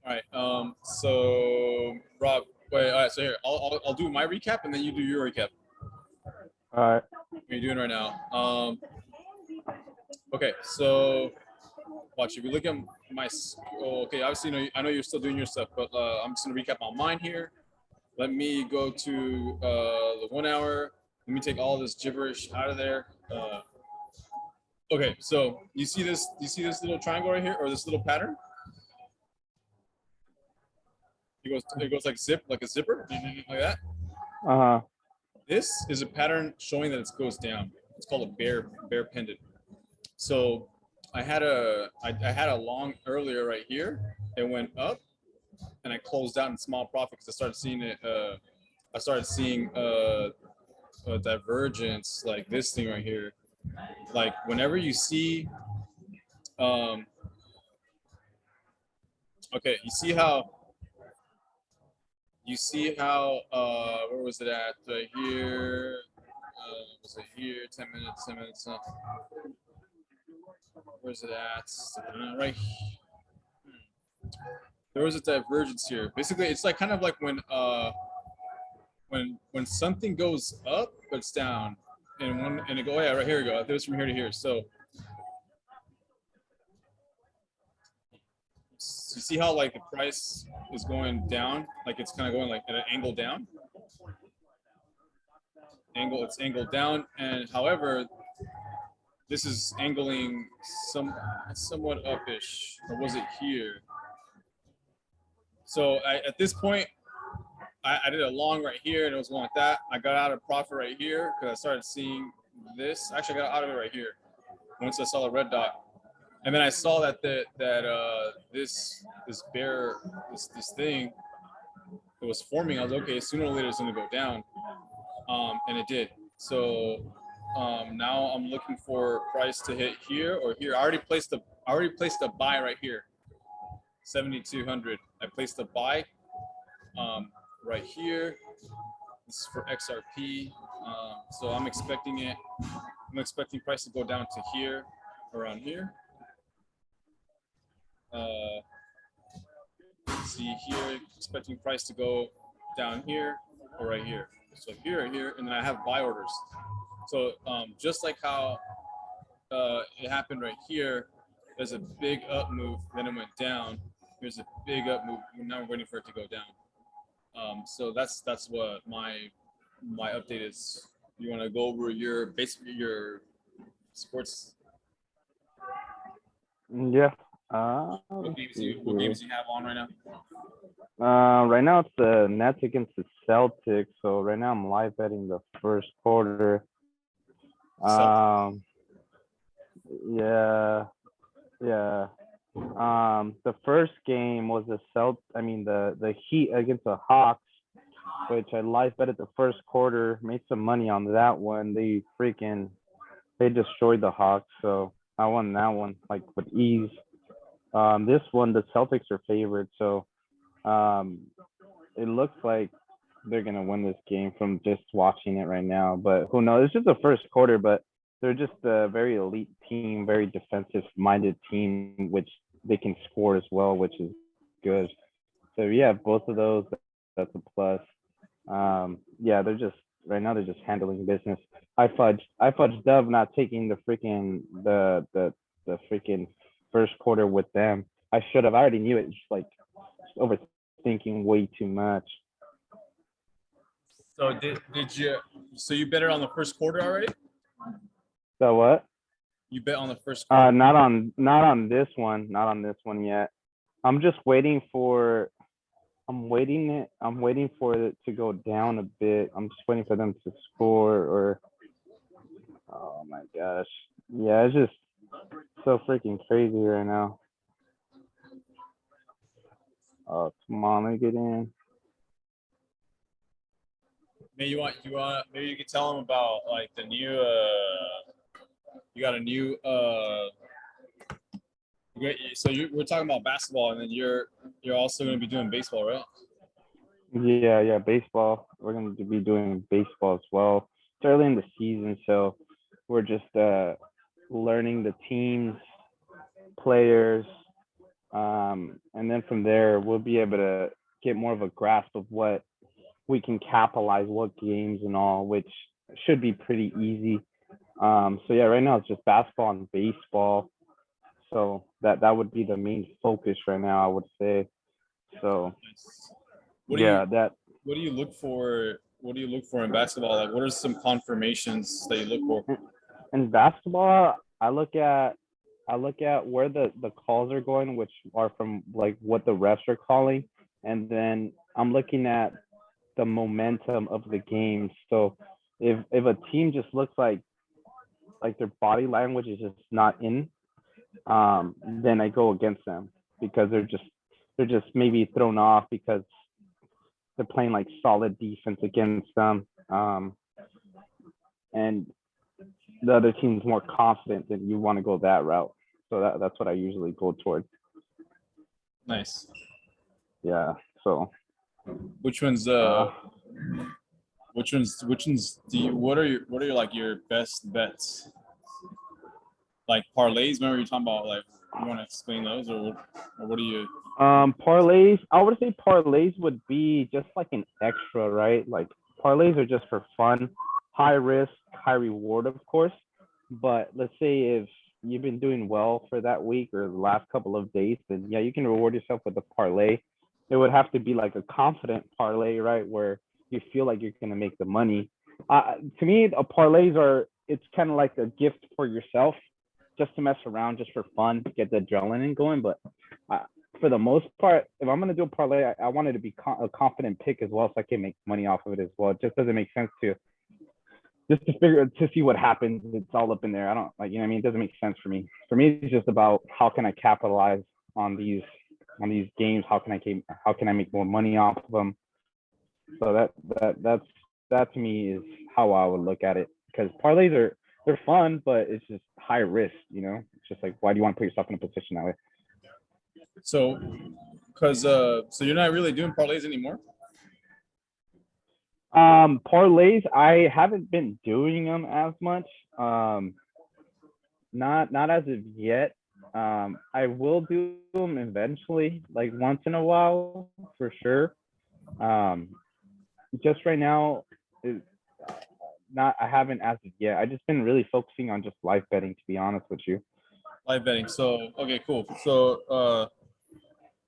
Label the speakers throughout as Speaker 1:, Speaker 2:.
Speaker 1: All right. So Rob, wait. All right. So here, I'll do my recap and then you do your recap.
Speaker 2: All right.
Speaker 1: What are you doing right now? Okay. So watch. If you look at my, okay. Obviously, I know you're still doing your stuff, but I'm just gonna recap on mine here. Let me go to the 1 hour. Let me take all this gibberish out of there. Okay. So you see this? You see this little triangle right here, or this little pattern? It goes like a zipper, like that.
Speaker 2: Uh-huh.
Speaker 1: This is a pattern showing that it goes down. It's called a bear pendant. So I had a long earlier right here. It went up, and I closed out in small profit because I started seeing it. I started seeing a divergence like this thing right here. Like whenever you see, um, okay, you see how where was it at? Here. Was it here? 10 minutes. 10 minutes. Where's it at? Right. There was a divergence here. Basically, it's like kind of like when something goes up but it's down, and it go, oh yeah, right here we go. It goes from here to here. So you see how like the price is going down, like it's kind of going like at an angle down. It's angled down, and however, this is angling somewhat upish, or was it here? So at this point, I did a long right here, and it was going like that. I got out of profit right here because I started seeing this. Actually, I got out of it right here once I saw the red dot, and then I saw that this bear this thing that was forming. I was okay. Sooner or later, it's going to go down, and it did. So now I'm looking for price to hit here or here. I already placed a buy right here, 7,200. I placed a buy right here. This is for XRP. So I'm expecting price to go down to here, around here. See here, expecting price to go down here or right here. So here, and then I have buy orders. So just like how it happened right here, there's a big up move, then it went down. Here's a big up move. Now we're waiting for it to go down. So that's what my update is. You want to go over your sports?
Speaker 2: Yeah.
Speaker 1: What games do you have on right now?
Speaker 2: Right now it's the Nets against the Celtics. So right now I'm live betting the first quarter. Yeah. The first game was the Heat against the Hawks, which I live betted the first quarter, made some money on that one. They destroyed the Hawks, so I won that one like with ease. This one the Celtics are favored, so it looks like they're gonna win this game from just watching it right now. But who knows? It's just the first quarter, but they're just a very elite team, very defensive-minded team, which they can score as well, which is good. So yeah, both of those, that's a plus. Yeah, they're just right now they're just handling business. I fudged Dove not taking the freaking first quarter with them. I should have. I already knew it. Just like overthinking way too much.
Speaker 1: So did you? So you bet it on the first quarter already?
Speaker 2: So what?
Speaker 1: You bet on the first quarter?
Speaker 2: Not on this one. Not on this one yet. I'm just waiting for. I'm waiting for it to go down a bit. I'm just waiting for them to score or. Oh my gosh. Yeah, it's just so freaking crazy right now. Oh, come on, let me get in.
Speaker 1: Maybe maybe you could tell them about like the new you got a new so we're talking about basketball, and then you're also going to be doing baseball, right?
Speaker 2: Yeah, baseball. We're going to be doing baseball as well. It's early in the season, so we're just learning the teams, players, And then from there, we'll be able to get more of a grasp of what we can capitalize, what games and all, which should be pretty easy. So yeah, right now it's just basketball and baseball. So that would be the main focus right now, I would say. So
Speaker 1: Nice. What do you
Speaker 2: yeah, that
Speaker 1: what do you look for? What do you look for in basketball? Like, what are some confirmations that you look for?
Speaker 2: in basketball, I look at where the calls are going, which are from like what the refs are calling, and then I'm looking at the momentum of the game. So if a team just looks like their body language is just not in, then I go against them because they're just maybe thrown off because they're playing like solid defense against them. And the other team's more confident, then you want to go that route. So that's what I usually go towards.
Speaker 1: Nice.
Speaker 2: Yeah. So
Speaker 1: Which ones?
Speaker 2: uh,
Speaker 1: Which ones do you? What are like your best bets? Like parlays? Remember you talking about like you want to explain those or what do you?
Speaker 2: parlays, I would say parlays would be just like an extra, right? Like parlays are just for fun, high risk, high reward, of course. But let's say if you've been doing well for that week or the last couple of days, then yeah, you can reward yourself with a parlay. It would have to be like a confident parlay, right? Where you feel like you're gonna make the money. To me, a parlays are it's kind of like a gift for yourself, just to mess around, just for fun, get the adrenaline going. But uh, for the most part, if I'm gonna do a parlay, I want it to be a confident pick as well, so I can make money off of it as well. It just doesn't make sense to just to figure to see what happens. It's all up in there. I don't like, you know what I mean? It doesn't make sense for me. For me, it's just about how can I capitalize on these games? How can I make more money off of them? So that to me is how I would look at it. Because parlays they're fun, but it's just high risk. It's just like, why do you want to put yourself in a position that way?
Speaker 1: So, so you're not really doing parlays anymore.
Speaker 2: Parlays, I haven't been doing them as much. Um, not as of yet. I will do them eventually, like once in a while for sure. Um, just right now, it, not I haven't as of yet. I just been really focusing on just live betting, to be honest with you.
Speaker 1: Live betting. So okay, cool. So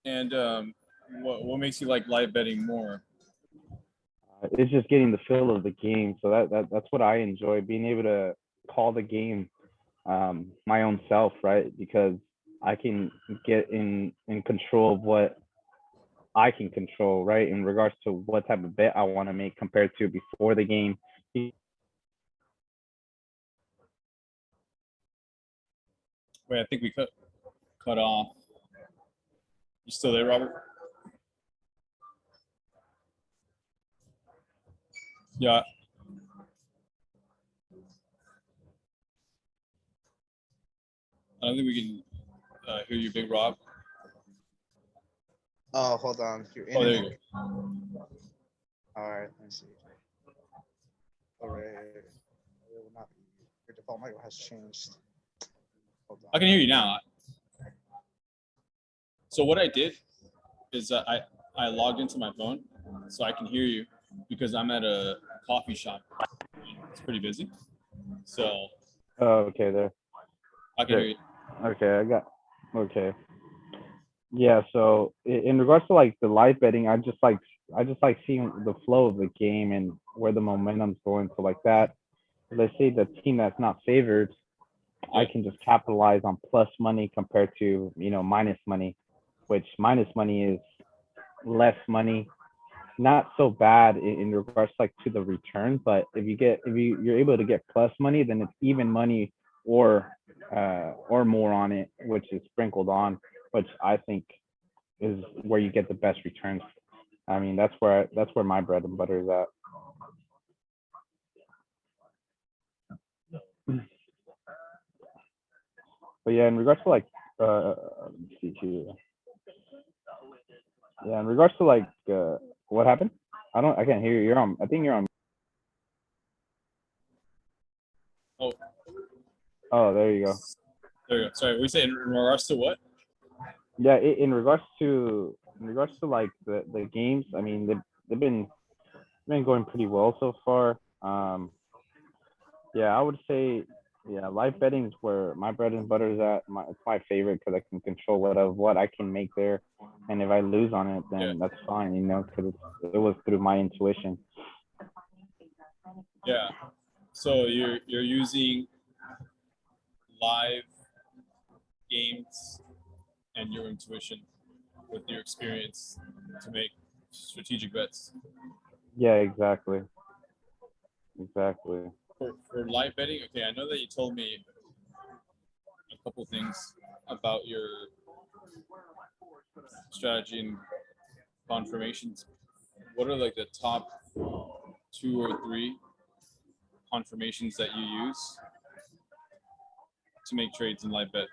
Speaker 1: and what makes you like live betting more?
Speaker 2: It's just getting the feel of the game, so that's what I enjoy, being able to call the game my own self, right? Because I can get in control of what I can control, right? In regards to what type of bet I want to make compared to before the game.
Speaker 1: Wait, I think we cut off. You still there, Robert? Yeah. I don't think we can hear you, Big Rob.
Speaker 3: Oh, hold on. Your
Speaker 1: Oh, there
Speaker 3: internet.
Speaker 1: you go.
Speaker 3: All right, let me see. All right. It will not be. Your default mic has changed. Hold
Speaker 1: I
Speaker 3: on.
Speaker 1: can hear you now. So what I did is I logged into my phone so I can hear you because I'm at a coffee shop. It's pretty busy, so
Speaker 2: Oh, okay, there.
Speaker 1: I can hear you.
Speaker 2: Okay, okay. Yeah, so in regards to like the live betting, I just like seeing the flow of the game and where the momentum's going. So like that, let's say the team that's not favored, I
Speaker 1: Yeah.
Speaker 2: can just capitalize on plus money compared to minus money, which minus money is less money. Not so bad in regards like to the return, but if you're able to get plus money, then it's even money or more on it, which is sprinkled on, which I think is where you get the best returns. I mean, that's where my bread and butter is at. But yeah, in regards to like let me see here. Yeah, in regards to like what happened? I can't hear you. I think you're on.
Speaker 1: Oh,
Speaker 2: Oh, there you go.
Speaker 1: there you go. Sorry, we say in regards to what?
Speaker 2: Yeah, in regards to like the games, I mean they've been going pretty well so far. Yeah, I would say yeah, live betting is where my bread and butter is at. It's my favorite because I can control what I can make there, and if I lose on it,
Speaker 1: Yeah.
Speaker 2: then that's fine, because it was through my intuition.
Speaker 1: Yeah. So you're using live games and your intuition with your experience to make strategic bets.
Speaker 2: Yeah, exactly, exactly.
Speaker 1: For live betting, okay, I know that you told me a couple things about your strategy and confirmations. What are like the top 2 or 3 confirmations that you use to make trades in live bet?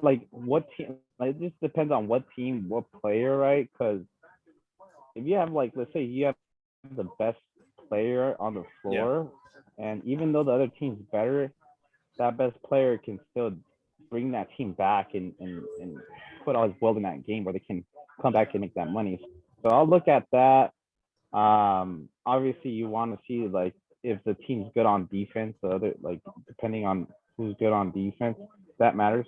Speaker 2: Like what team? Like, it just depends on what team, what player, right? Because if you have like, let's say you have the best player on the floor, and even though the other team's better, that best player can still bring that team back and put all his will in that game where they can come back and make that money. So I'll look at that. Obviously you want to see like if the team's good on defense, the other like depending on who's good on defense, that matters.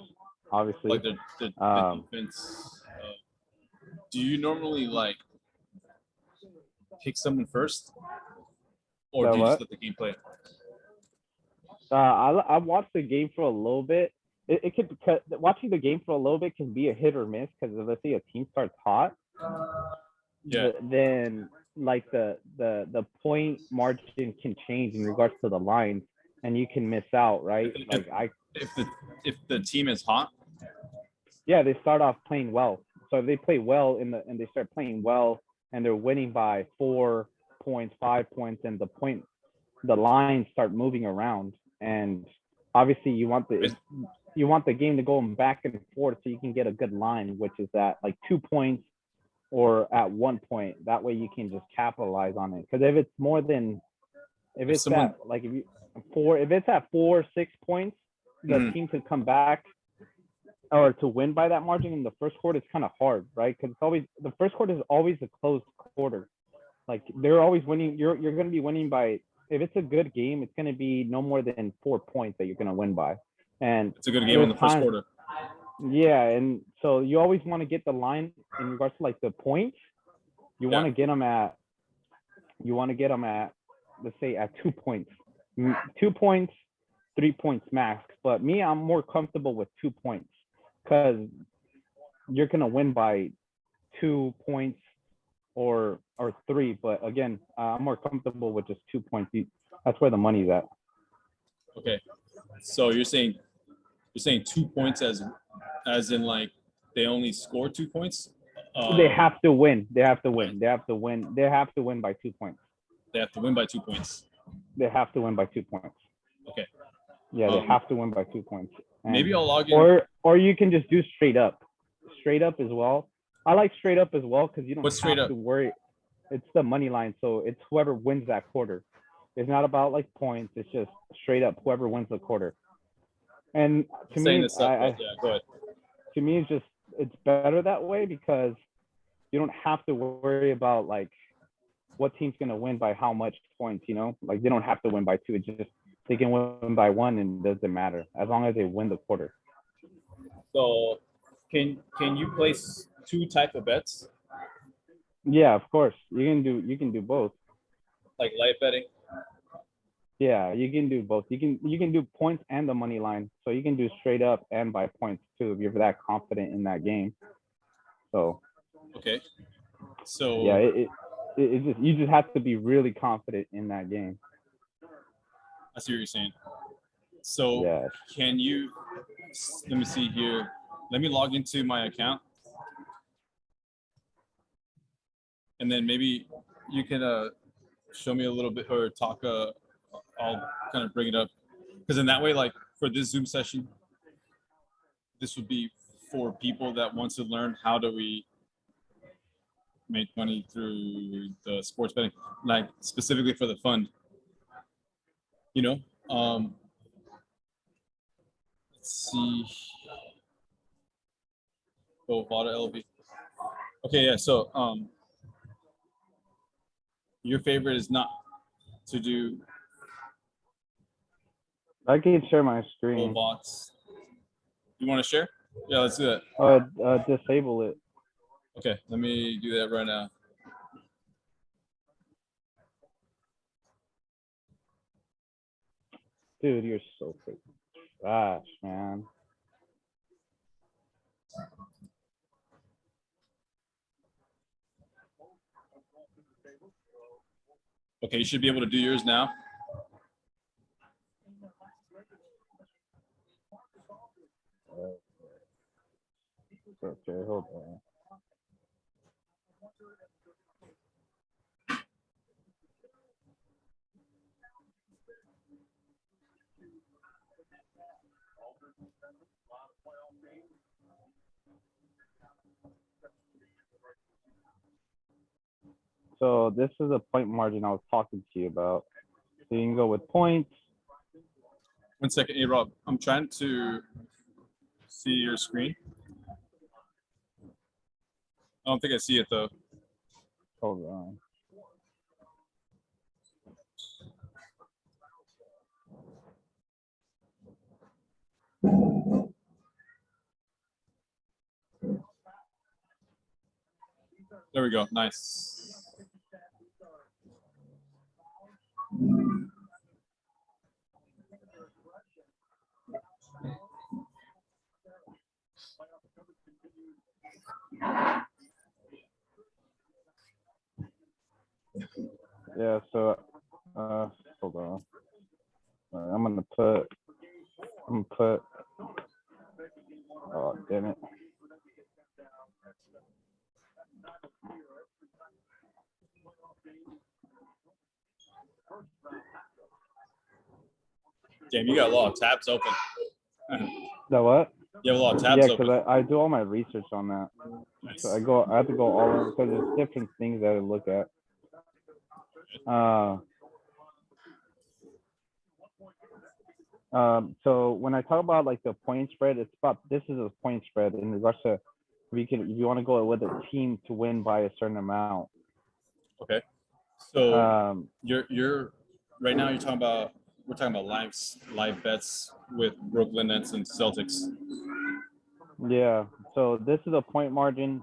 Speaker 2: Obviously.
Speaker 1: Like the
Speaker 2: Um,
Speaker 1: defense. Do you normally like pick someone first, or
Speaker 2: so
Speaker 1: do you just
Speaker 2: what?
Speaker 1: let the game play?
Speaker 2: I watched the game for a little bit. It could watching the game for a little bit can be a hit or miss because let's say a team starts hot,
Speaker 1: Yeah.
Speaker 2: then like the point margin can change in regards to the lines, and you can miss out, right?
Speaker 1: If, if the team is hot,
Speaker 2: Yeah, they start off playing well. So if they play well and they start playing well and they're winning by 4 points, 5 points, and the lines start moving around. And obviously you want the game to go back and forth so you can get a good line, which is at like 2 points or at 1 point. That way you can just capitalize on it. Because if it's more than if it's
Speaker 1: someone-
Speaker 2: at like if it's at 4 6 points, the
Speaker 1: Mhm.
Speaker 2: team could come back or to win by that margin in the first quarter. It's kind of hard, right? Because it's always the first quarter is always a closed quarter. Like they're always winning. You're going to be winning by if it's a good game, it's going to be no more than 4 points that you're going to win by. And
Speaker 1: it's a good game in the first quarter.
Speaker 2: Yeah, and so you always want to get the line in regards to like the points. You want to get them at. You want to get them at, let's say, at 2 points, 2 points, 3 points max. But me, I'm more comfortable with 2 points because you're gonna win by 2 points or 3. But again, I'm more comfortable with just 2 points. That's where the money's at.
Speaker 1: Okay, so you're saying 2 points as in like they only score 2 points.
Speaker 2: They have to win. They have to win. They have to win. They have to win by 2 points.
Speaker 1: They have to win by 2 points.
Speaker 2: They have to win by 2 points.
Speaker 1: Okay.
Speaker 2: Yeah, they have to win by 2 points. And
Speaker 1: Maybe I'll log in.
Speaker 2: Or you can just do straight up as well. I like straight up as well because you don't
Speaker 1: What's straight
Speaker 2: have
Speaker 1: up?
Speaker 2: to worry. It's the money line, so it's whoever wins that quarter. It's not about like points. It's just straight up whoever wins the quarter. And to
Speaker 1: Saying
Speaker 2: me,
Speaker 1: this up, but yeah, go ahead.
Speaker 2: to me, it's better that way because you don't have to worry about like what team's gonna win by how much points. Like they don't have to win by 2. It's just they can win by 1 and it doesn't matter as long as they win the quarter.
Speaker 1: So can you place 2 type of bets,
Speaker 2: Yeah, of course. You can do both.
Speaker 1: like live betting?
Speaker 2: Yeah, you can do both. You can do points and the money line. So you can do straight up and by points too if you're that confident in that game. So
Speaker 1: Okay. So
Speaker 2: yeah, it just you just have to be really confident in that game.
Speaker 1: I see what you're saying. So
Speaker 2: Yeah.
Speaker 1: can you? Let me see here. Let me log into my account, and then maybe you can show me a little bit or talk. I'll kind of bring it up because in that way, like for this Zoom session, this would be for people that want to learn how do we make money through the sports betting, like specifically for the fund. Let's see. Bovada LB. Okay, yeah. So your favorite is not to do
Speaker 2: I can share my
Speaker 1: full
Speaker 2: screen.
Speaker 1: bots. You want to share? Yeah, let's do that.
Speaker 2: Disable it.
Speaker 1: Okay, let me do that right now.
Speaker 2: Dude, you're so freaking trash, man.
Speaker 1: Okay, you should be able to do yours now.
Speaker 2: Okay, hold on. So this is a point margin I was talking to you about. So you can go with points.
Speaker 1: 1 second, hey Rob. I'm trying to see your screen. I don't think I see it though.
Speaker 2: Hold on.
Speaker 1: There we go. Nice.
Speaker 2: Yeah, so hold on. I'm gonna put oh damn it.
Speaker 1: Damn, you got a lot of tabs open.
Speaker 2: The what?
Speaker 1: You have a lot of
Speaker 2: Yeah,
Speaker 1: tabs
Speaker 2: because
Speaker 1: open.
Speaker 2: I do all my research on that.
Speaker 1: Nice.
Speaker 2: So I have to go all in because there's different things that I look at. So when I talk about like the point spread, it's about this is a point spread in regards to if you want to go with a team to win by a certain amount.
Speaker 1: Okay. So
Speaker 2: Um,
Speaker 1: right now we're talking about live bets with Brooklyn Nets and Celtics.
Speaker 2: yeah. So this is a point margin.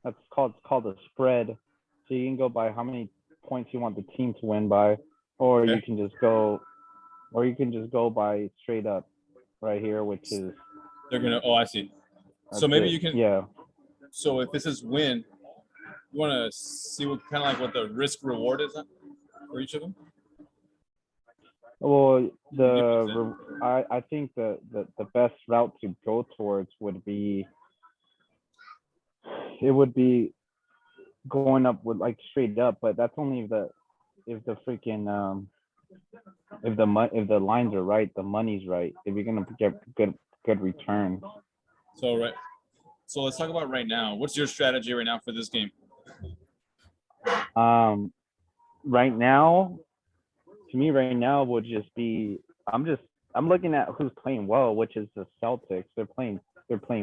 Speaker 2: That's called a spread. So you can go by how many points you want the team to win by, or
Speaker 1: Okay.
Speaker 2: you can just go by straight up right here, which is
Speaker 1: They're gonna. Oh, I see. So
Speaker 2: that's
Speaker 1: maybe
Speaker 2: it.
Speaker 1: you can.
Speaker 2: Yeah.
Speaker 1: So if this is win, you want to see what kind of like what the risk reward is for each of them.
Speaker 2: Well,
Speaker 1: Difference
Speaker 2: I think the best route to go towards would be going up with like straight up, but that's only if the freaking if the lines are right, the money's right. If you're gonna get good returns.
Speaker 1: So right. So let's talk about right now. What's your strategy right now for this game?
Speaker 2: Right now, to me, right now would just be I'm looking at who's playing well, which is the Celtics. They're playing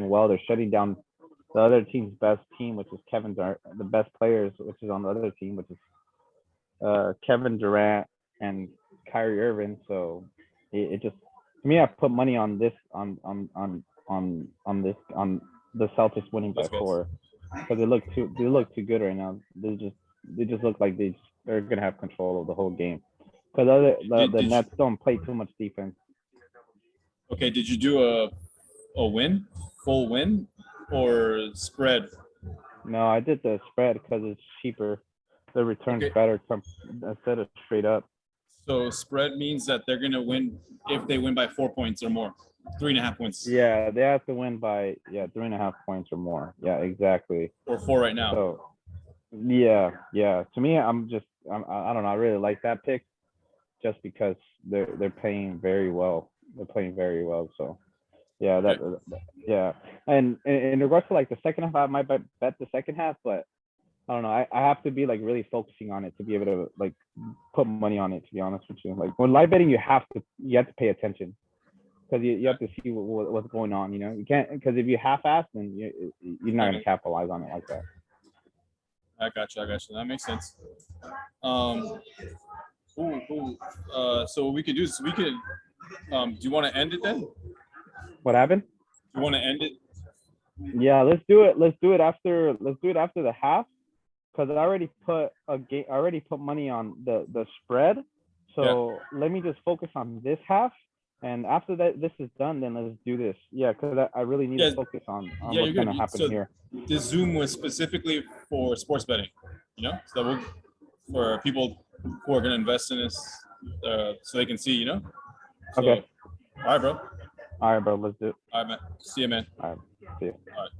Speaker 2: well. They're shutting down the other team's best team, which is the best players, which is on the other team, which is Kevin Durant and Kyrie Irving. So it just to me, I put money on this on the Celtics winning by
Speaker 1: Those guys.
Speaker 2: 4 because they look too good right now. They just look like they're gonna have control of the whole game. Because the Nets don't play too much defense.
Speaker 1: Okay, did you do a full win, or spread?
Speaker 2: No, I did the spread because it's cheaper. The return's
Speaker 1: Okay.
Speaker 2: better instead of straight up.
Speaker 1: So spread means that they're gonna win if they win by 4 points or more, 3.5 points.
Speaker 2: Yeah, they have to win by 3.5 points or more. Yeah, exactly.
Speaker 1: Or 4 right now.
Speaker 2: So yeah. To me, I don't know. I really like that pick just because they're playing very well. They're playing very well. So yeah, yeah. And in regards to like the second half, I might bet the second half, but I don't know. I have to be like really focusing on it to be able to like put money on it. To be honest with you, like when live betting, you have to pay attention. because you have to see what's going on. You know, you can't, because if you half-ass, then you're not gonna capitalize on it like that.
Speaker 1: I got you. That makes sense. Cool. So what we could do is we could. Do you want to end it then? Do
Speaker 2: What happened?
Speaker 1: you want to end it?
Speaker 2: Yeah, let's do it. Let's do it after the half, because I already put money on the spread. So let me just focus on this half, and after that this is done, then let's do this. Yeah, because I really need to focus on what's gonna happen here.
Speaker 1: This Zoom was specifically for sports betting, you know, so for people who are gonna invest in this, so they can see, you know. So,
Speaker 2: Okay.
Speaker 1: All right, bro.
Speaker 2: All right, bro. Let's do it.
Speaker 1: All right, man. See you, man.
Speaker 2: All right. See you.
Speaker 1: All right.